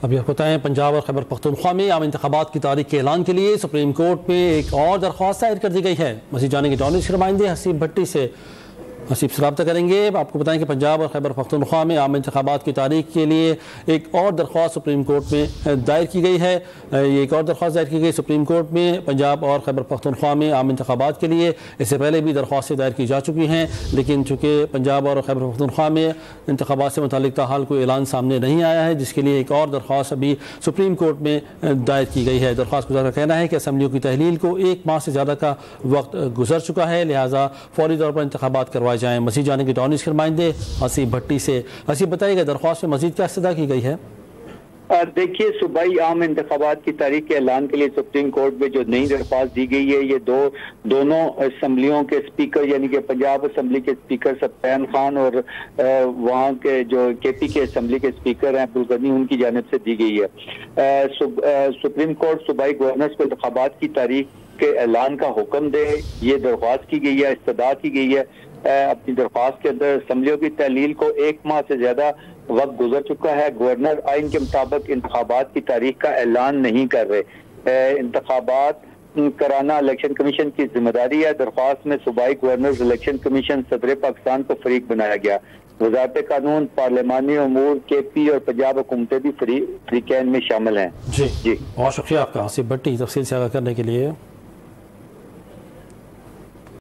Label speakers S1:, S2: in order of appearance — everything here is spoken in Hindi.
S1: अभी आपको बताएं, पंजाब और खैबर पख्तूनख्वा में आम इंतखाबात की तारीख के ऐलान के लिए सुप्रीम कोर्ट में एक और दरख्वास्त दायर कर दी गई है। मज़ीद जाने की डॉनिश के नुमाइंदे हसीब भट्टी से हसीब से रब्ता करेंगे। आपको बताएं कि पंजाब और खैबर पख्तूनख्वा में आम इंतखाबात की तारीख के लिए एक और दरख्वास्त सुप्रीम कोर्ट में दायर की गई है। ये एक और दरख्वास्त दायर की गई सुप्रीम कोर्ट में पंजाब और खैबर पख्तूनख्वा में आम इंतखाबात के लिए। इससे पहले भी दरख्वास्तें दायर की जा चुकी हैं, लेकिन चूँकि पंजाब और खैबर पख्तूनख्वा में इंतखाबात से मुतालिक ताहाल कोई ऐलान सामने नहीं आया है, जिसके लिए एक और दरख्वास्त अभी सुप्रीम कोर्ट में दायर की गई है। दरख्वास्त गुजार का कहना है कि असम्बलियों की तहलील को 1 माह से ज़्यादा का वक्त गुजर चुका है, लिहाजा फौरी तौर पर इंतखाबात करवाए जाएँ। मज़ीद जाने की डॉनिश के नुमाइंदे हसीब भट्टी से। हसीब बताइएगा, दरख्वास्त में मज़ीद क्या इस्तदा की गई है?
S2: देखिए, सूबाई आम इंतखाबात की तारीख के ऐलान के लिए सुप्रीम कोर्ट में जो नई दरख्वास्त दी गई है, ये दोनों असम्बलियों के स्पीकर यानी कि पंजाब असम्बली के स्पीकर सत्तान खान और वहाँ के जो केपी के असम्बली के स्पीकर हैं अब्दुल गनी, उनकी जानिब से दी गई है। सुप्रीम कोर्ट सूबाई गवर्नर्स को इंतखाबात की तारीख के ऐलान का हुक्म दे, ये दरख्वास्त की गई है, इस्तदा की गई है। अपनी दरख्वास्त के अंदर असम्बलियों की तहलील को 1 माह से ज्यादा वक्त गुजर चुका है। गवर्नर आइन के मुताबिक इंतखाबात की तारीख का ऐलान नहीं कर रहे। इंतखाबात कराना इलेक्शन कमीशन की जिम्मेदारी है। दरख्वास्त में सूबाई गवर्नर इलेक्शन कमीशन सदर पाकिस्तान को फरीक बनाया गया। वजारत कानून, पार्लिमानी अमूर, केपी और पंजाब हुकूमतें भी फरीकैन में शामिल हैं।
S1: जी बहुत शुक्रिया आपका हसीब भट्टी तफसील से आगाह करने के लिए।